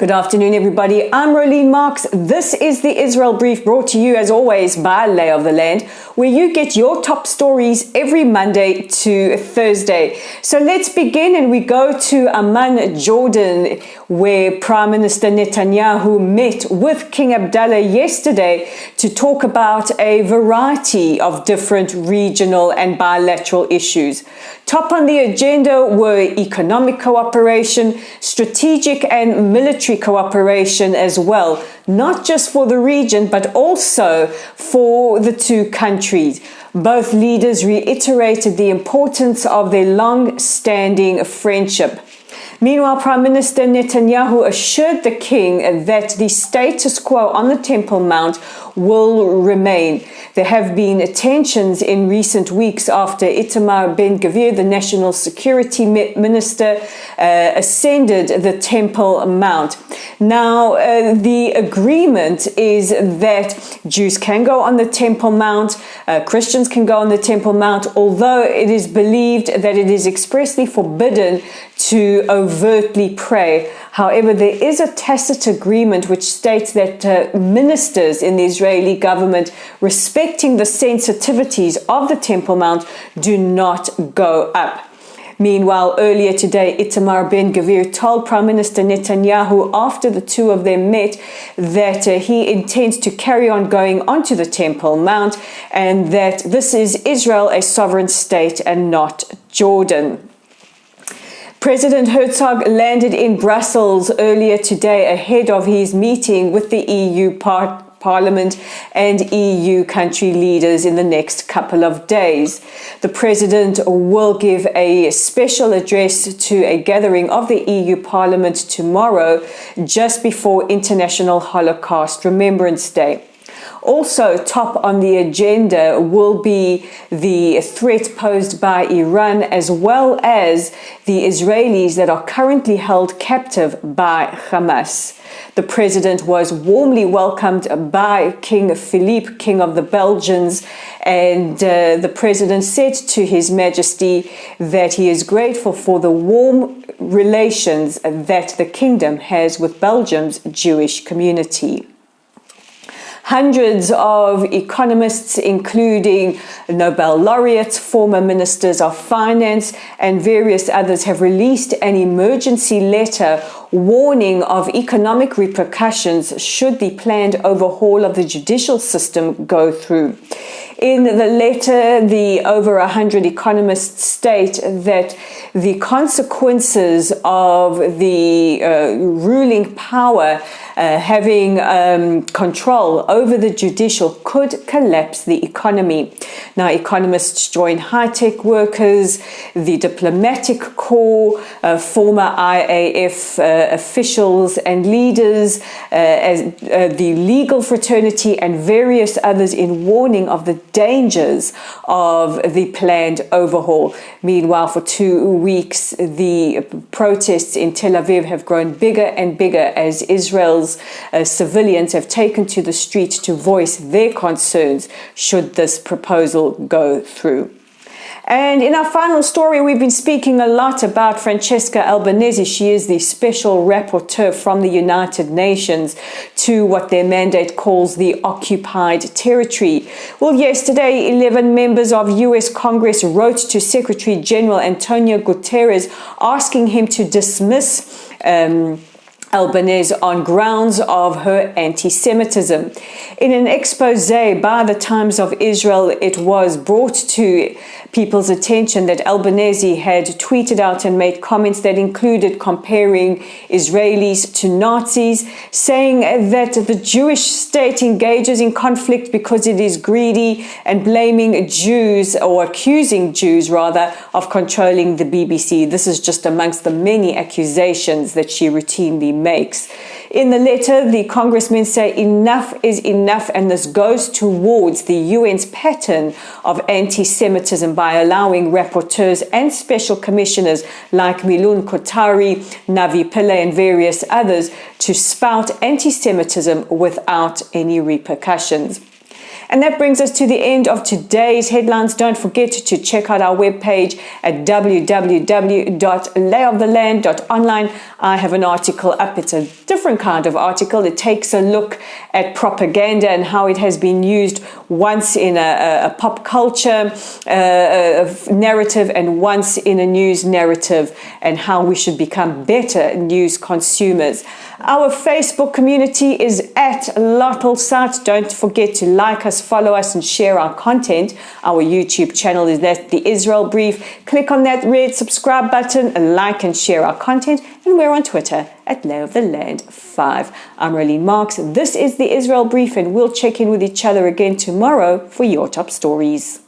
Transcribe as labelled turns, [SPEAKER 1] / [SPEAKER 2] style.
[SPEAKER 1] Good afternoon, everybody. I'm Rolene Marks. This is the Israel Brief, brought to you as always by Lay of the Land, where you get your top stories every Monday to Thursday. So let's begin, and we go to Amman, Jordan, where Prime Minister Netanyahu met with King Abdullah yesterday to talk about a variety of different regional and bilateral issues. Top on the agenda were economic cooperation, strategic and military cooperation as well, not just for the region, but also for the two countries. Both leaders reiterated the importance of their long-standing friendship. Meanwhile, Prime Minister Netanyahu assured the king that the status quo on the Temple Mount will remain. There have been tensions in recent weeks after Itamar Ben-Gvir, the national security minister, ascended the Temple Mount. Now, the agreement is that Jews can go on the Temple Mount, Christians can go on the Temple Mount, although it is believed that it is expressly forbidden to overtly pray. However, there is a tacit agreement which states that ministers in the Israeli government, respecting the sensitivities of the Temple Mount, do not go up. Meanwhile, earlier today, Itamar Ben-Gvir told Prime Minister Netanyahu, after the two of them met, that he intends to carry on going onto the Temple Mount, and that this is Israel, a sovereign state, and not Jordan. President Herzog landed in Brussels earlier today ahead of his meeting with the EU Parliament and EU country leaders in the next couple of days. The president will give a special address to a gathering of the EU Parliament tomorrow, just before International Holocaust Remembrance Day. Also top on the agenda will be the threat posed by Iran, as well as the Israelis that are currently held captive by Hamas. The president was warmly welcomed by King Philippe, King of the Belgians, and the president said to His Majesty that he is grateful for the warm relations that the kingdom has with Belgium's Jewish community. Hundreds of economists, including Nobel laureates, former ministers of finance, and various others, have released an emergency letter warning of economic repercussions should the planned overhaul of the judicial system go through. In the letter, the over 100 economists state that the consequences of the ruling power having control over the judicial could collapse the economy. Now, economists join high-tech workers, the diplomatic corps, former IAF officials and leaders, as the legal fraternity, and various others in warning of the dangers of the planned overhaul. Meanwhile, for 2 weeks, the protests in Tel Aviv have grown bigger and bigger as Israel's civilians have taken to the street to voice their concerns should this proposal go through. And in our final story, we've been speaking a lot about Francesca Albanese. She is the special rapporteur from the United Nations to what their mandate calls the occupied territory. Well, yesterday, 11 members of US Congress wrote to Secretary General Antonio Guterres asking him to dismiss Albanese on grounds of her anti-Semitism. In an expose by the Times of Israel, it was brought to people's attention that Albanese had tweeted out and made comments that included comparing Israelis to Nazis, saying that the Jewish state engages in conflict because it is greedy, and blaming Jews, or accusing Jews rather, of controlling the BBC. This is just amongst the many accusations that she routinely makes. In the letter, the congressmen say enough is enough, and this goes towards the UN's pattern of anti-Semitism by allowing rapporteurs and special commissioners like Milun Kotari, Navi Pillay, and various others to spout anti-Semitism without any repercussions. And that brings us to the end of today's headlines. Don't forget to check out our webpage at www.layoftheland.online. I have an article up. It's a different kind of article. It takes a look at propaganda and how it has been used once in a pop culture narrative and once in a news narrative, and how we should become better news consumers. Our Facebook community is at Lottlesat. Don't forget to like us, follow us, and share our content. Our YouTube channel is The Israel Brief. Click on that red subscribe button, like and share our content. And we're on Twitter at Lay of the Land 5. I'm Rolene Marks. This is The Israel Brief, and we'll check in with each other again tomorrow for your top stories.